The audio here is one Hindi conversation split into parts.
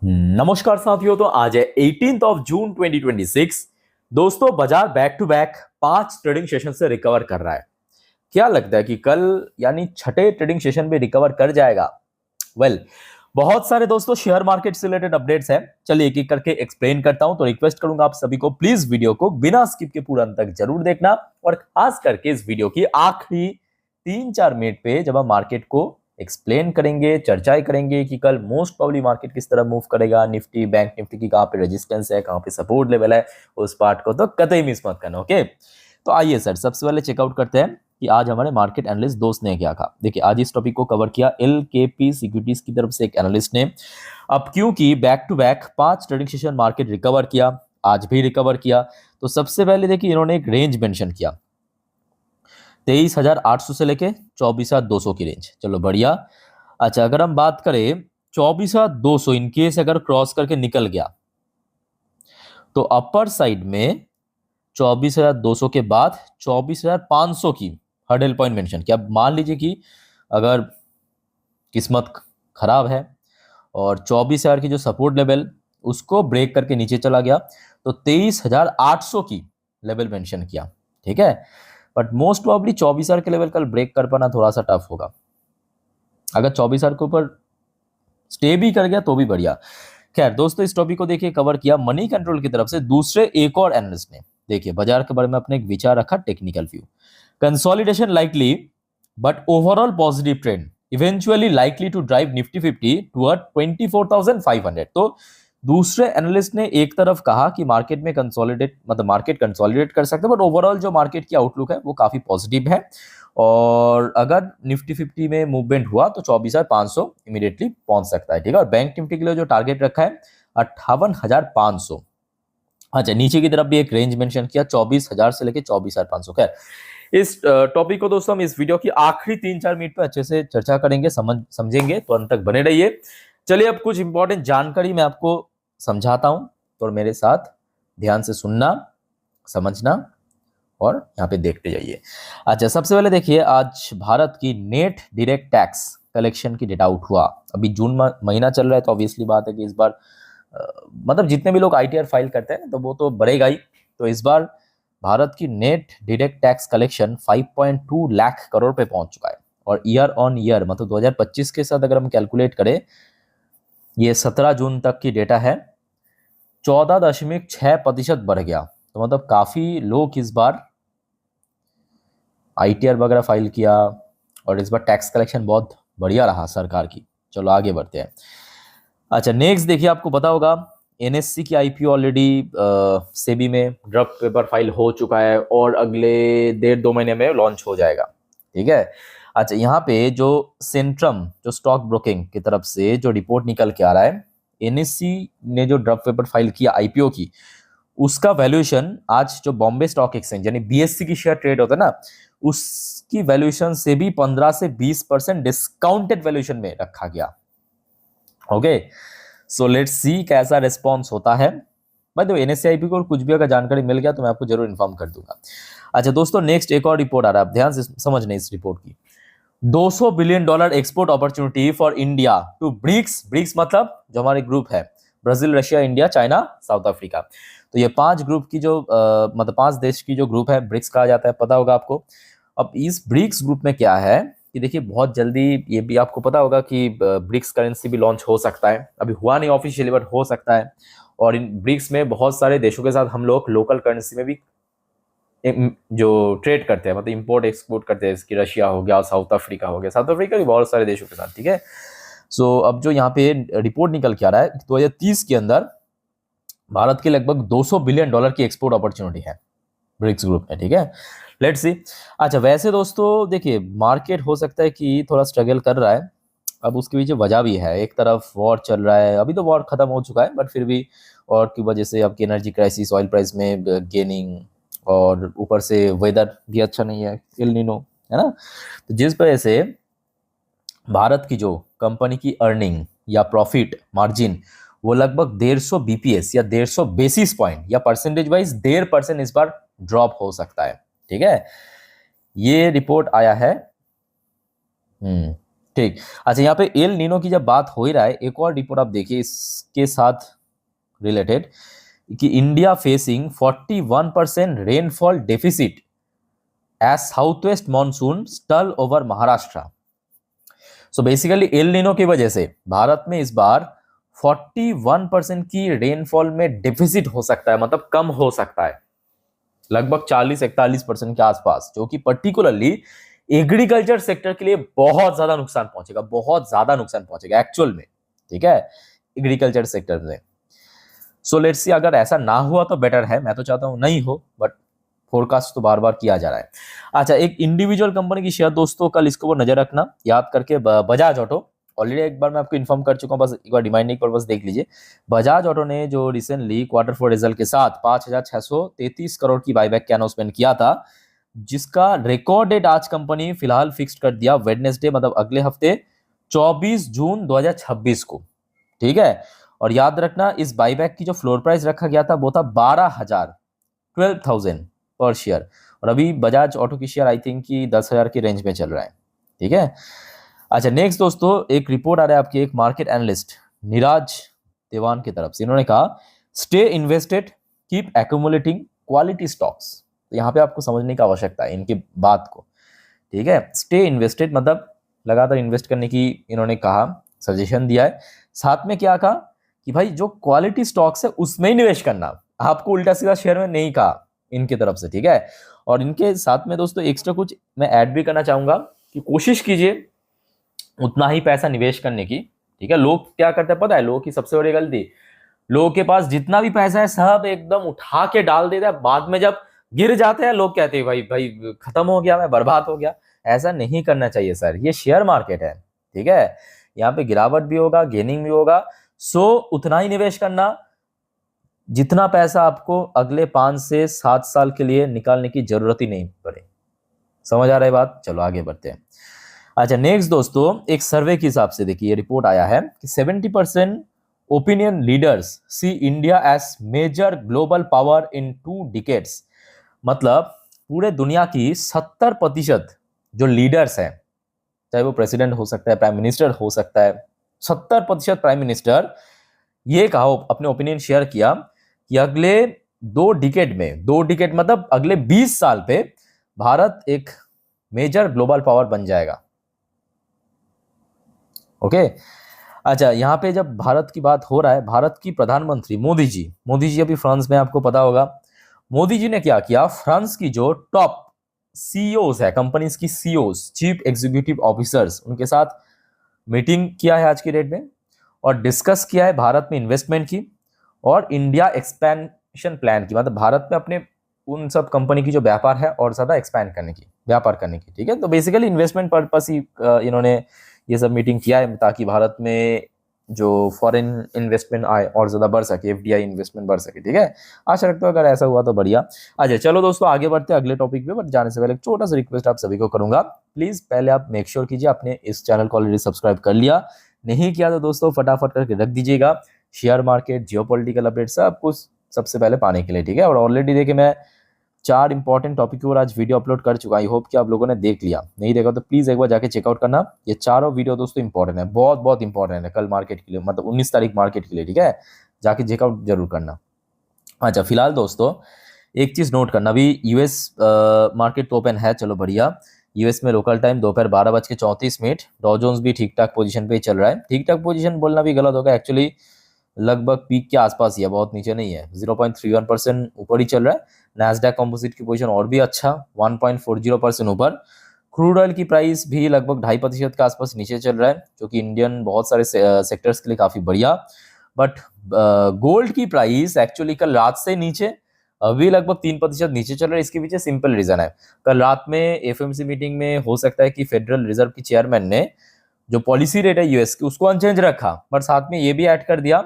नमस्कार साथियों। तो आज है 18th ऑफ जून 2026। दोस्तों, बाजार back to back 5 trading session से रिकवर कर रहा है। क्या लगता है कि कल यानी छठे ट्रेडिंग सेशन में रिकवर कर जाएगा? बहुत सारे दोस्तों शेयर मार्केट से रिलेटेड अपडेट्स हैं। चलिए एक एक करके एक्सप्लेन करता हूं। तो रिक्वेस्ट करूंगा आप सभी को, प्लीज वीडियो को बिना स्किप के पूरा अंत तक जरूर देखना, और खास करके इस वीडियो की आखिरी 3-4 मिनट पे जब हम मार्केट को एक्सप्लेन करेंगे, चर्चाएं करेंगे कि कल मोस्ट प्रोबेबली मार्केट किस तरह मूव करेगा, निफ्टी बैंक निफ्टी की कहां पे रेजिस्टेंस है, कहां पे सपोर्ट लेवल है, उस पार्ट को तो कतई मिस मत करना। ओके, तो आइए सर सबसे पहले चेकआउट करते हैं कि आज हमारे मार्केट एनालिस्ट दोस्त ने क्या कहा। देखिए, आज इस टॉपिक को कवर किया LKP सिक्योरिटीज की तरफ से एक एनालिस्ट ने। अब क्योंकि back to back 5 trading session market recover किया, आज भी रिकवर किया, तो सबसे पहले देखिए इन्होंने एक रेंज मेंशन किया, 23,800 से लेके 24,200 की रेंज। चलो बढ़िया। अच्छा, अगर हम बात करें 24,200 इनकेस अगर क्रॉस करके निकल गया, तो अपर साइड में 24,200 के बाद 24,500 की हर्डल पॉइंट मेंशन किया। अब मान लीजिए कि अगर किस्मत खराब है और 24,000 की जो सपोर्ट लेवल उसको ब्रेक करके नीचे चला गया, तो 23,800 की लेवल मेंशन किया। ठीक है, बट मोस्ट प्रोबेबली 24,000 के लेवल कल ब्रेक कर पाना थोड़ा सा टफ होगा। अगर 24,000 के ऊपर स्टे भी कर गया तो भी बढ़िया। खैर दोस्तों, इस टॉपिक को देखिए कवर किया मनी कंट्रोल की तरफ से दूसरे एक और एनालिस्ट ने। देखिए, बाजार के बारे में अपने एक विचार रखा, technical view, consolidation likely but overall positive trend eventually likely to drive Nifty 50 toward 24,500। तो दूसरे एनालिस्ट ने एक तरफ कहा कि मार्केट में कंसोलिडेट मतलब मार्केट कंसोलिडेट कर सकते हैं, बट ओवरऑल जो मार्केट की आउटलुक है वो काफी पॉजिटिव है, और अगर निफ्टी 50 में मूवमेंट हुआ तो 24,500 इमीडिएटली पहुंच सकता है। ठीक है, और बैंक निफ्टी के लिए जो टारगेट रखा है 58,500। अच्छा, नीचे की तरफ भी एक रेंज मेंशन किया 24,000 से लेके 24,500। खैर, इस टॉपिक को दोस्तों हम इस वीडियो की आखिरी 3-4 मिनट पे अच्छे से चर्चा करेंगे, समझेंगे, तो अंत तक बने रहिए। चलिए, अब कुछ इंपॉर्टेंट जानकारी मैं आपको समझाता हूं, तो मेरे साथ ध्यान से सुनना, समझना और यहाँ पे देखते जाइए। अच्छा, सबसे पहले देखिए, आज भारत की नेट डायरेक्ट टैक्स कलेक्शन की डेटा आउट हुआ। अभी जून महीना चल रहा है, तो ऑब्वियसली बात है कि इस बार मतलब जितने भी लोग ITR फाइल करते हैं तो वो तो बढ़ेगा ही। तो इस बार भारत की net direct tax collection 5.2 lakh crore पे पहुंच चुका है, और ईयर ऑन ईयर मतलब 2025 के साथ अगर हम कैलकुलेट करें, ये 17 जून तक की डेटा है, 14.6% बढ़ गया। तो मतलब काफी लोग इस बार ITR वगैरह फाइल किया, और इस बार टैक्स कलेक्शन बहुत बढ़िया रहा सरकार की। चलो आगे बढ़ते हैं। अच्छा, नेक्स्ट देखिए, आपको पता होगा NSE की IPO ऑलरेडी सेबी में ड्राफ्ट पेपर फाइल हो चुका है, और अगले 1.5-2 महीने में लॉन्च हो जाएगा। ठीक है। अच्छा, यहाँ पे जो सेंट्रम जो स्टॉक ब्रोकिंग की तरफ से जो रिपोर्ट निकल के आ रहा है, NSE ने जो ड्राफ्ट पेपर फाइल किया IPO की, उसका वैल्यूएशन आज जो बॉम्बे स्टॉक एक्सचेंज यानी BSE की शेयर ट्रेड होता है ना, उसकी वैल्यूएशन से भी 15 से 20% डिस्काउंटेड वैल्यूएशन में रखा गया। ओके, सो लेट्स सी कैसा रिस्पॉन्स होता है। भाई तो NSE IPO को कुछ भी अगर जानकारी मिल गया तो मैं आपको जरूर इन्फॉर्म कर दूंगा। अच्छा दोस्तों, नेक्स्ट एक और रिपोर्ट आ रहा है, आप ध्यान से समझने इस रिपोर्ट की। $200 billion export opportunity for India to BRICS. BRICS मतलब जो हमारे ग्रुप है, Brazil, Russia, India, China, South Africa. तो ये 5 ग्रुप की जो मतलब 5 देश की जो ग्रुप है, ब्रिक्स कहा जाता है, पता होगा आपको। अब इस ब्रिक्स ग्रुप में क्या है कि देखिए, बहुत जल्दी ये भी आपको पता होगा कि ब्रिक्स करेंसी भी लॉन्च हो सकता है। अभी हुआ नहीं ऑफिशियली, बट हो सकता है। और इन ब्रिक्स में बहुत सारे देशों के साथ हम लोग लोकल करेंसी में भी जो ट्रेड करते हैं, मतलब इंपोर्ट एक्सपोर्ट करते हैं, इसकी रशिया हो गया, साउथ अफ्रीका हो गया, साउथ अफ्रीका भी बहुत सारे देशों के साथ। ठीक है, सो अब जो यहाँ पे रिपोर्ट निकल के आ रहा है, 2030 के अंदर भारत के लगभग $200 बिलियन की एक्सपोर्ट अपॉर्चुनिटी है ब्रिक्स ग्रुप में। ठीक है, लेट्स सी। अच्छा, वैसे दोस्तों देखिए, मार्केट हो सकता है कि थोड़ा स्ट्रगल कर रहा है। अब उसके पीछे वजह भी है, एक तरफ वॉर चल रहा है, अभी तो वॉर खत्म हो चुका है, बट फिर भी वॉर की वजह से आपकी एनर्जी क्राइसिस, ऑयल प्राइस में गेनिंग, और ऊपर से वेदर भी अच्छा नहीं है, एल नीनो है ना। तो जिस वजह से भारत की जो कंपनी की अर्निंग या प्रॉफिट मार्जिन, वो लगभग 150 BPS या 150 बेसिस पॉइंट या परसेंटेज वाइज 1.5% इस बार ड्रॉप हो सकता है। ठीक है, ये रिपोर्ट आया है। ठीक। अच्छा, यहाँ पे एल नीनो की जब बात हो ही रहा है, एक और रिपोर्ट आप देखिए इसके साथ रिलेटेड कि India facing 41% rainfall deficit as south west monsoon stall over Maharashtra. So basically El Nino की वजह से भारत में इस बार 41% की रेनफॉल में डेफिसिट हो सकता है, मतलब कम हो सकता है, लगभग 40-41% के आसपास, जो कि पर्टिकुलरली एग्रीकल्चर सेक्टर के लिए बहुत ज्यादा नुकसान पहुंचेगा, बहुत ज्यादा नुकसान पहुंचेगा एक्चुअल में, ठीक है, एग्रीकल्चर सेक्टर में। सो लेट्स सी, अगर ऐसा ना हुआ तो बेटर है, मैं तो चाहता हूं नहीं हो, बट फोरकास्ट तो बार बार किया जा रहा है। अच्छा, एक इंडिविजुअल कंपनी की शेयर दोस्तों, कल इसको वो नजर रखना, याद करके बजाज ऑटो, ऑलरेडी एक बार मैं आपको इन्फॉर्म कर चुका हूं, बस एक बार रिमाइंडिंग पर्पस देख लीजिए। बजाज ऑटो ने जो रिसेंटली क्वार्टर फोर रिजल्ट के साथ 5,633 करोड़ की बाईबैक का अनाउंसमेंट किया था, जिसका रिकॉर्ड डेट आज कंपनी फिलहाल फिक्स कर दिया वेडनेसडे, मतलब अगले हफ्ते 24 जून 2026 को, ठीक है। और याद रखना, इस बाईबैक की जो फ्लोर प्राइस रखा गया था वो था 12,000 पर शेयर, और अभी बजाज ऑटो की शेयर आई थिंक कि 10,000 की रेंज में चल रहा है, ठीक है। अच्छा, नेक्स्ट दोस्तों, एक रिपोर्ट आ रहा है आपकी एक मार्केट एनालिस्ट नीरज देवान की तरफ से, इन्होंने कहा stay invested, keep accumulating quality stocks. तो यहाँ पे आपको समझने की आवश्यकता है इनकी बात को, ठीक है। स्टे इन्वेस्टेड मतलब लगातार इन्वेस्ट करने की इन्होंने कहा, सजेशन दिया है। साथ में क्या कहा कि भाई जो क्वालिटी स्टॉक्स है उसमें ही निवेश करना, आपको उल्टा सीधा शेयर में नहीं कहा इनकी तरफ से, ठीक है। और इनके साथ में दोस्तों एक्स्ट्रा कुछ मैं ऐड भी करना चाहूंगा कि कोशिश कीजिए उतना ही पैसा निवेश करने की, ठीक है। लोग क्या करते हैं पता है, लोगों की सबसे बड़ी गलती, लोगों के पास जितना भी पैसा है सब एकदम उठा के डाल देता है, बाद में जब गिर जाते हैं लोग कहते हैं भाई भाई खत्म हो गया, मैं बर्बाद हो गया। ऐसा नहीं करना चाहिए सर, ये शेयर मार्केट है, ठीक है, यहाँ पे गिरावट भी होगा, गेनिंग भी होगा। सो उतना ही निवेश करना जितना पैसा आपको अगले 5 से 7 साल के लिए निकालने की जरूरत ही नहीं पड़े। समझ आ रहा है बात? चलो आगे बढ़ते हैं। अच्छा, नेक्स्ट दोस्तों, एक सर्वे के हिसाब से देखिए रिपोर्ट आया है कि 70% opinion leaders see India as major global power in 2 decades. मतलब पूरे दुनिया की 70% जो लीडर्स हैं, चाहे वो प्रेसिडेंट हो सकता है, प्राइम मिनिस्टर हो सकता है, 70% प्राइम मिनिस्टर ये कहा, अपने ओपिनियन शेयर किया कि अगले 2 डिकेड में, 2 डिकेड मतलब अगले 20 साल पे भारत एक मेजर ग्लोबल पावर बन जाएगा। ओके। अच्छा, यहाँ पे जब भारत की बात हो रहा है, भारत की प्रधानमंत्री मोदी जी अभी फ्रांस में, आपको पता होगा, मोदी जी ने क्या किया, फ्रांस की जो टॉप सीईओज है, कंपनीज की सीईओज, चीफ एग्जीक्यूटिव ऑफिसर्स, उनके साथ मीटिंग किया है आज की डेट में, और डिस्कस किया है भारत में इन्वेस्टमेंट की और इंडिया एक्सपेंशन प्लान की, मतलब भारत में अपने उन सब कंपनी की जो व्यापार है और ज्यादा एक्सपैंड करने की, व्यापार करने की, ठीक है। तो बेसिकली इन्वेस्टमेंट पर्पस ही इन्होंने ये सब मीटिंग किया है, ताकि भारत में जो फॉरेन इन्वेस्टमेंट आए और ज्यादा बढ़ सके, एफडीआई इन्वेस्टमेंट बढ़ सके, ठीक है। आशा रखता हूँ अगर ऐसा हुआ तो बढ़िया। अच्छा चलो दोस्तों, आगे बढ़ते हैं अगले टॉपिक पे, बट जाने से पहले एक छोटा सा रिक्वेस्ट आप सभी को करूंगा, प्लीज पहले आप मेक श्योर कीजिए आपने इस चैनल को ऑलरेडी सब्सक्राइब कर लिया, नहीं किया तो दोस्तों फटाफट करके रख दीजिएगा, शेयर मार्केट, जियोपॉलिटिकल अपडेट सब कुछ सबसे पहले पाने के लिए, ठीक है। और ऑलरेडी देखिए मैं 4 इंपॉर्टेंट टॉपिक और आज वीडियो अपलोड कर चुका, आई होप कि आप लोगों ने देख लिया, नहीं देखा तो प्लीज एक बार जाके चेकआउट करना। ये चारों वीडियो दोस्तों इंपॉर्टेंट है, बहुत बहुत इंपॉर्टेंट है कल मार्केट के लिए, मतलब 19 तारीख मार्केट के लिए, ठीक है, जाके चेकआउट जरूर करना। अच्छा, फिलहाल दोस्तों एक चीज नोट करना, अभी यूएस मार्केट तो ओपन है, चलो बढ़िया। यूएस में लोकल टाइम दोपहर 12:34, डॉ जोन्स भी ठीक ठाक पोजीशन पे ही चल रहा है, ठीक ठाक पोजीशन बोलना भी गलत होगा, एक्चुअली लगभग पीक के आसपास ही है, बहुत नीचे नहीं है, 0.31% ऊपर ही चल रहा है। नैस्डैक कंपोजिट की पोजीशन और भी अच्छा, 1.40% ऊपर। क्रूड ऑयल की प्राइस भी लगभग 2.5% के आसपास नीचे चल रहा है, जो कि इंडियन बहुत सारे सेक्टर्स के लिए काफी बढ़िया। बट गोल्ड की प्राइस एक्चुअली कल रात से नीचे, अभी लगभग 3% नीचे चल रहा है। इसके पीछे सिंपल रीजन है, कल रात में एफएमसी मीटिंग में हो सकता है कि फेडरल रिजर्व की चेयरमैन ने जो पॉलिसी रेट है यूएस की उसको अनचेंज रखा, बट साथ में ये भी ऐड कर दिया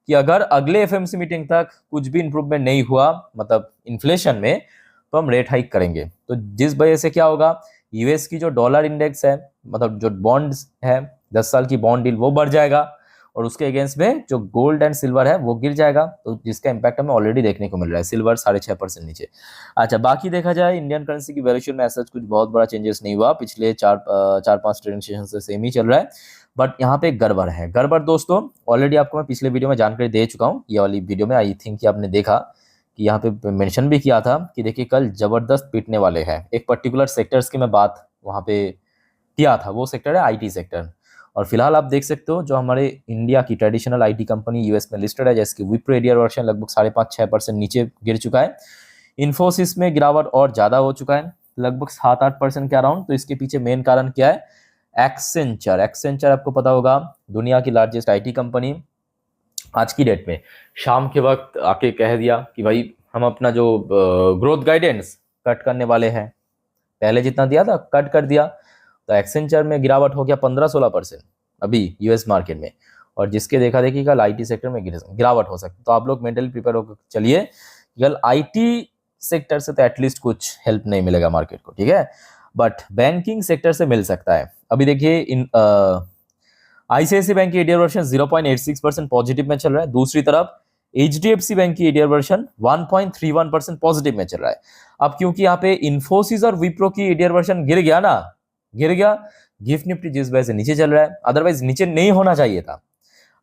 कि अगर अगले एफएमसी मीटिंग तक कुछ भी इंप्रूवमेंट नहीं हुआ, मतलब इन्फ्लेशन में, तो हम रेट हाइक करेंगे। तो जिस वजह से क्या होगा, यूएस की जो डॉलर इंडेक्स है, मतलब जो बॉन्ड्स है 10 साल की बॉन्ड डील, वो बढ़ जाएगा, और उसके अगेंस्ट में जो गोल्ड एंड सिल्वर है वो गिर जाएगा, तो जिसका इम्पैक्ट हमें ऑलरेडी देखने को मिल रहा है, सिल्वर 6.5% नीचे। अच्छा, बाकी देखा जाए इंडियन करेंसी की वैल्यूएशन में ऐसा कुछ बहुत बड़ा चेंजेस नहीं हुआ, पिछले चार पांच ट्रेडिंग सेशन से सेम ही चल रहा है। बट यहाँ पे एक गड़बड़ है। गड़बड़ दोस्तों ऑलरेडी आपको मैं पिछले वीडियो में जानकारी दे चुका हूँ, ये वाली वीडियो में आई थिंक कि आपने देखा कि यहाँ पे मेंशन भी किया था कि देखिए कल जबरदस्त पीटने वाले हैं। एक पर्टिकुलर सेक्टर्स की मैं बात वहाँ पे किया था, वो सेक्टर है आईटी सेक्टर। और फिलहाल आप देख सकते हो जो हमारे इंडिया की ट्रेडिशनल आईटी कंपनी यूएस में लिस्टेड है, जैसे कि विप्रो एडियर वर्शन लगभग 5.5-6% नीचे गिर चुका है। इन्फोसिस में गिरावट और ज़्यादा हो चुका है, लगभग 7-8% के अराउंड। तो इसके पीछे मेन कारण क्या है? एक्सेंचर। एक्सेंचर आपको पता होगा दुनिया की लार्जेस्ट आईटी कंपनी आज की डेट में शाम के वक्त आके कह दिया कि भाई हम अपना जो ग्रोथ गाइडेंस कट करने वाले हैं, पहले जितना दिया था कट कर दिया। तो एक्सेंचर में गिरावट हो गया 15-16% अभी यूएस मार्केट में, और जिसके देखा देखी कल आईटी सेक्टर में गिरावट हो सकती है। तो आप लोग मेंटली प्रिपेयर होकर चलिए, कल आईटी सेक्टर से तो एटलीस्ट कुछ हेल्प नहीं मिलेगा मार्केट को, ठीक है, बट बैंकिंग सेक्टर से मिल सकता है। अभी देखिए इन आईसीआईसी बैंक की एडीआर वर्शन 0.86% पॉजिटिव में चल रहा है, दूसरी तरफ एचडीएफसी बैंक की एडीआर वर्शन 1.31% पॉजिटिव में चल रहा है। अब क्योंकि यहाँ पे इन्फोसिस और विप्रो की एडीआर वर्शन गिर गया, गिफ्ट निफ्टी जिस वजह से नीचे चल रहा है, अदरवाइज नीचे नहीं होना चाहिए था।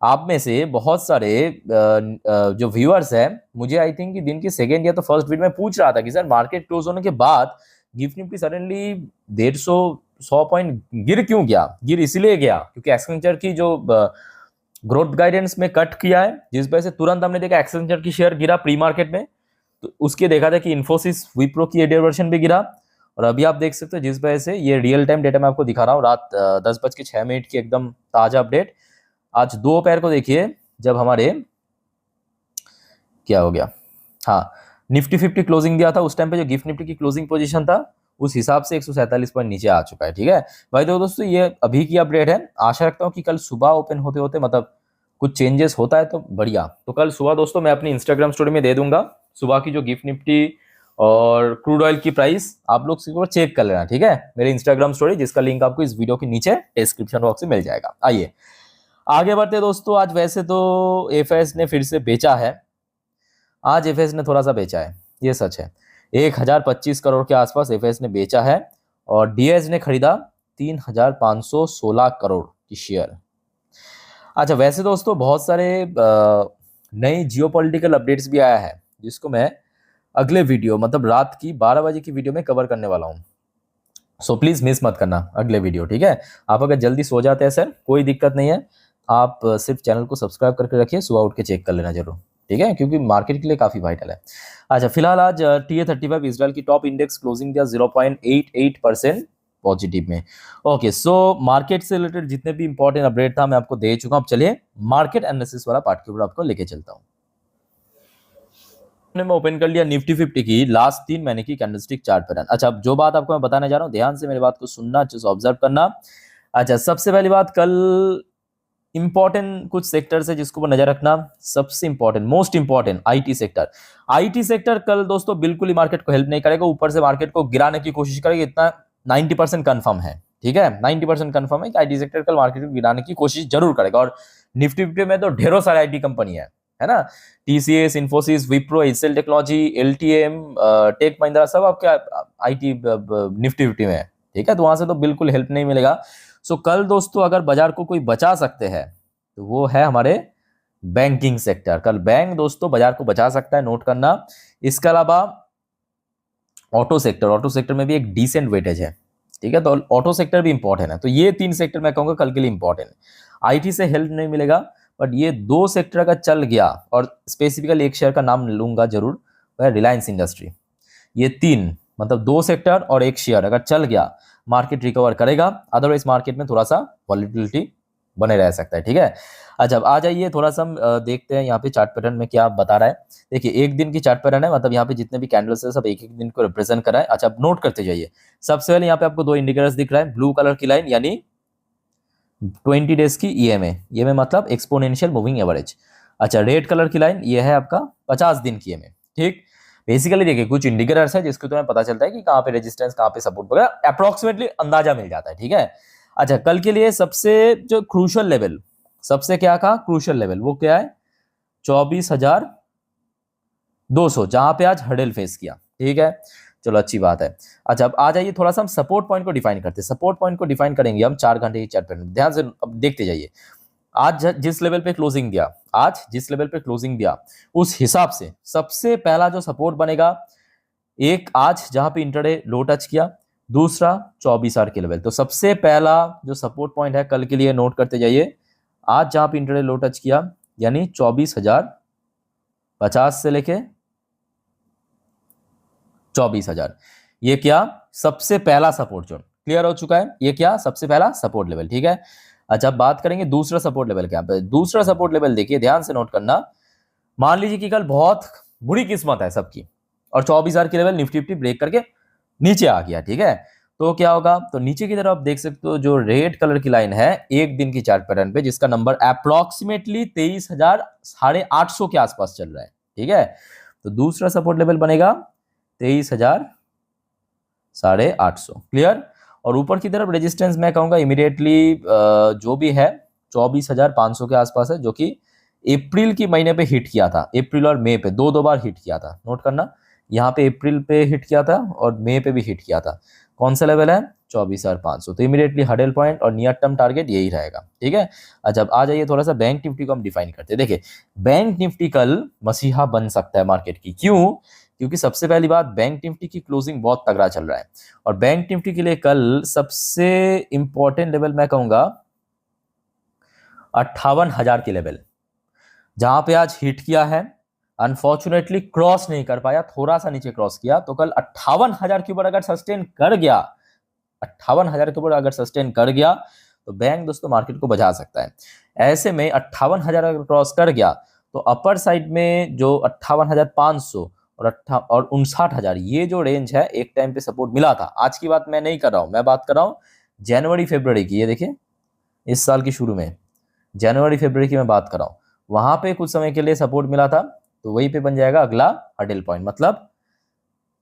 आप में से बहुत सारे जो व्यूअर्स हैं, मुझे आई थिंक कि दिन की सेकेंड या तो फर्स्ट वीडियो में पूछ रहा था कि सर मार्केट क्लोज होने के बाद गिफ्ट निफ्टी सडनली 150 पॉइंट गिर क्यों गया? गिर इसलिए गया क्योंकि एक्सेंचर की जो ग्रोथ गाइडेंस में कट किया है, जिस वजह से तुरंत हमने देखा एक्सेंचर की शेयर गिरा प्री मार्केट में। तो उसके देखा था कि इन्फोसिस विप्रो की एडीआर वर्शन भी गिरा। और अभी आप देख सकते हो जिस वजह से ये रियल टाइम डेटा मैं आपको दिखा रहा हूँ, रात 10:06 की एकदम ताजा अपडेट। आज दोपहर को देखिए जब हमारे क्या हो गया, हाँ, निफ्टी 50 क्लोजिंग दिया था, उस टाइम पे जो गिफ्ट निफ्टी की क्लोजिंग पोजीशन था उस हिसाब से 147 पॉइंट नीचे आ चुका है, ठीक है भाई। तो दोस्तों ये अभी की अपडेट है, आशा रखता हूँ कि कल सुबह ओपन होते होते मतलब कुछ चेंजेस होता है तो बढ़िया। तो कल सुबह दोस्तों मैं अपनी इंस्टाग्राम स्टोरी में दे दूंगा सुबह की जो गिफ्ट निफ्टी और क्रूड ऑयल की प्राइस, आप लोग सिर्फ चेक कर लेना, ठीक है, मेरे इंस्टाग्राम स्टोरी, जिसका लिंक आपको इस वीडियो के नीचे डिस्क्रिप्शन बॉक्स में मिल जाएगा। आइए आगे बढ़ते दोस्तों। आज वैसे तो एफएस ने फिर से बेचा है, आज एफएस ने थोड़ा सा बेचा है, ये सच है। 1025 करोड़ के आसपास एफएस ने बेचा है और डीएस ने खरीदा 3516 करोड़ की शेयर। अच्छा, वैसे दोस्तों बहुत सारे नई जियोपॉलिटिकल अपडेट्स भी आया है, जिसको मैं अगले वीडियो मतलब रात की 12 बजे की वीडियो में कवर करने वाला हूँ। सो प्लीज मिस मत करना अगले वीडियो, ठीक है। आप अगर जल्दी सो जाते हैं सर कोई दिक्कत नहीं है, आप सिर्फ चैनल को सब्सक्राइब करके रखिए, सुबह उठ के चेक कर लेना जरूर, ठीक है, क्योंकि मार्केट के लिए काफी वाइटल है। अच्छा, फिलहाल आज TA35 इजराइल की टॉप इंडेक्स क्लोजिंग दिया 0.88% पॉजिटिव में। ओके, सो मार्केट से रिलेटेड जितने भी इंपॉर्टेंट अपडेट था मैं आपको दे चुका हूं। अब चलिए मार्केट एनालिसिस वाला पार्ट के ऊपर आपको लेके चलता हूं। मैं ओपन कर लिया निफ्टी 50 की लास्ट 3 महीने की कैंडलस्टिक चार्ट पैटर्न। अच्छा, अब जो बात आपको मैं बताने जा रहा हूं ध्यान से मेरी बात को सुनना, अच्छे से ऑब्जर्व करना। अच्छा, सबसे पहली बात, कल इंपॉर्टेंट कुछ सेक्टर है जिसको नजर रखना, सबसे important most important IT sector. IT sector कल दोस्तों बिल्कुल ही मार्केट को हेल्प नहीं करेगा, ऊपर से मार्केट को गिराने की कोशिश करेगा, इतना 90% कंफर्म है, ठीक है, 90% कंफर्म है कि आईटी सेक्टर कल मार्केट को गिराने की कोशिश जरूर करेगा। और निफ्टी 50 में तो ढेरों सारे आईटी कंपनी है ना, TCS, Infosys, Wipro, HCL technology, LTM, Tech Mahindra, सब आपके आईटी निफ्टी 50 में है, ठीक है, तो वहां से तो बिल्कुल हेल्प नहीं मिलेगा। सो कल दोस्तों अगर बाजार को कोई बचा सकते हैं तो वो है हमारे बैंकिंग सेक्टर। कल बैंक दोस्तों बाजार को बचा सकता है, नोट करना। इसके अलावा ऑटो सेक्टर में भी एक डिसेंट वेटेज है, ठीक है, तो ऑटो सेक्टर भी इंपॉर्टेंट है। तो ये 3 सेक्टर मैं कहूंगा कल के लिए इंपॉर्टेंट है। आईटी से हेल्प नहीं मिलेगा, बट ये 2 सेक्टर अगर चल गया, और स्पेसिफिकली एक शेयर का नाम लूंगा जरूर, वह रिलायंस इंडस्ट्री। ये 3 मतलब 2 सेक्टर और एक शेयर अगर चल गया, मार्केट रिकवर करेगा, अदरवाइज मार्केट में थोड़ा सा वॉलेटिलिटी बने रह सकता है, ठीक है। अच्छा, अब आ जाइए थोड़ा सा हम देखते हैं यहाँ पे चार्ट पैटर्न में क्या बता रहा है। देखिए एक दिन की चार्ट पैटर्न है, मतलब यहाँ पे जितने भी कैंडल्स है सब एक एक दिन को रिप्रेजेंट कर रहा है। अच्छा, अब नोट करते जाइए। सबसे पहले यहाँ पे आपको 2 इंडिकेटर्स दिख रहा है, ब्लू कलर की लाइन यानी 20 डेज की ईएमए मतलब एक्सपोनेंशियल मूविंग एवरेज। अच्छा, रेड कलर की लाइन ये है आपका 50 दिन की ईएमए, ठीक। बेसिकली देखिए कुछ इंडिकेटर्स है जिसके तुम्हें पता चलता है कि कहाँ पे रेजिस्टेंस, कहाँ पे सपोर्ट वगैरह अप्रोक्सीमेटली अंदाजा मिल जाता है, ठीक है। अच्छा, कल के लिए सबसे जो क्रूशियल लेवल सबसे क्या कहा क्रूशियल लेवल, वो क्या है 24,200, जहां पे आज हर्डल फेस किया। ठीक है, चलो अच्छी बात है। अच्छा अब आ जाइए थोड़ा सा हम सपोर्ट पॉइंट को डिफाइन करते हैं। सपोर्ट पॉइंट को डिफाइन करेंगे हम 4 घंटे की चार्ट पैटर्न, ध्यान से अब देखते जाइए। आज जिस लेवल पे क्लोजिंग दिया, आज जिस लेवल पे क्लोजिंग दिया, उस हिसाब से सबसे पहला जो सपोर्ट बनेगा, एक आज जहां पे इंटरडे लो टच किया, दूसरा 24 आवर के लेवल। तो सबसे पहला जो सपोर्ट पॉइंट है कल के लिए नोट करते जाइए, आज जहां पे इंटरडे लो टच किया यानी 24,050 से लेके 24,000, ये क्या सबसे पहला सपोर्ट जोन क्लियर हो चुका है। ये क्या सबसे पहला सपोर्ट लेवल। ठीक है, अच्छा अब बात करेंगे दूसरा सपोर्ट लेवल क्या पे। दूसरा सपोर्ट लेवल देखिए, ध्यान से नोट करना। मान लीजिए कि कल बहुत बुरी किस्मत है सबकी और 24,000 के लेवल निफ्टी ब्रेक करके नीचे आ गया। ठीक है, तो क्या होगा, तो नीचे की तरफ आप देख सकते हो जो रेड कलर की लाइन है एक दिन की चार्ट पैटर्न पे, जिसका नंबर अप्रोक्सीमेटली 23,800 के आसपास चल रहा है। ठीक है, तो दूसरा सपोर्ट लेवल बनेगा 23,850 क्लियर। और ऊपर की तरफ रेजिस्टेंस मैं कहूंगा इमीडिएटली जो भी है 24,500 के आसपास है, जो कि अप्रैल की महीने पे हिट किया था, अप्रैल और मई पे दो बार हिट किया था। नोट करना, यहाँ पे अप्रैल पे हिट किया था और मई पे भी हिट किया था। कौन सा लेवल है 24,500, तो इमीडिएटली हडल पॉइंट और नियर टर्म टारगेट यही रहेगा। ठीक है, अच्छा अब आ जाइए थोड़ा सा बैंक निफ्टी को हम डिफाइन करते हैं। देखिए बैंक निफ्टी कल मसीहा बन सकता है मार्केट की, क्यों, क्योंकि सबसे पहली बात बैंक निफ्टी की क्लोजिंग बहुत तगड़ा चल रहा है और बैंक निफ्टी के लिए कल सबसे इंपॉर्टेंट लेवल मैं कहूंगा 58,000 के लेवल, जहां पे आज हिट किया है, अनफॉर्चुनेटली क्रॉस नहीं कर पाया, थोड़ा सा नीचे क्रॉस किया। तो कल 58,000 के ऊपर अगर सस्टेन कर गया, 58,000 के ऊपर अगर सस्टेन कर गया तो बैंक दोस्तों मार्केट को बचा सकता है। ऐसे में 58,000 अगर क्रॉस कर गया तो अपर साइड में जो 58,500 और 59,000 ये जो रेंज है एक टाइम पे सपोर्ट मिला था। आज की बात मैं नहीं कर रहा हूं, मैं बात कर रहा हूं जनवरी फरवरी की। ये देखिए इस साल की शुरू में जनवरी फरवरी की मैं बात कर रहा हूं, वहां पे कुछ समय के लिए सपोर्ट मिला था, तो वहीं पे बन जाएगा अगला हडल पॉइंट, मतलब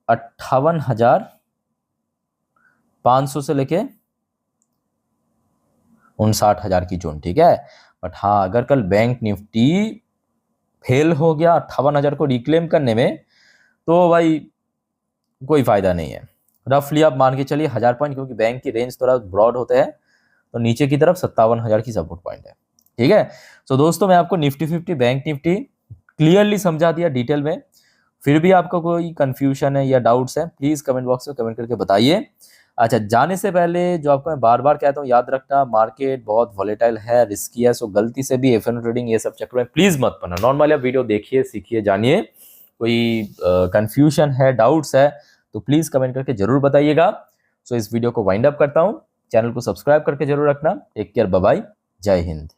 58,500 से लेके 59,000 की जोन। ठीक है, बट हाँ अगर कल बैंक निफ्टी फेल हो गया 58,000 को रिक्लेम करने में, तो भाई कोई फायदा नहीं है। रफली आप मान के चलिए 1,000 पॉइंट, क्योंकि बैंक की रेंज थोड़ा ब्रॉड होते हैं, तो नीचे की तरफ 57,000 की सपोर्ट पॉइंट है। ठीक है, सो दोस्तों मैं आपको निफ्टी 50 बैंक निफ्टी क्लियरली समझा दिया डिटेल में। फिर भी आपको कोई कंफ्यूजन है या डाउट्स है प्लीज कमेंट बॉक्स में कमेंट करके बताइए। अच्छा जाने से पहले जो आपको मैं बार बार कहता हूँ याद रखना, मार्केट बहुत वॉलेटाइल है, रिस्की है, सो गलती से भी एफएनओ ट्रेडिंग ये सब चक्कर में प्लीज मत पड़ना। नॉर्मली आप वीडियो देखिए, सीखिए, जानिए। कोई कंफ्यूजन है, डाउट्स है तो प्लीज कमेंट करके जरूर बताइएगा। सो इस वीडियो को वाइंड अप करता हूँ, चैनल को सब्सक्राइब करके जरूर रखना। टेक केयर, बाय बाय, जय हिंद।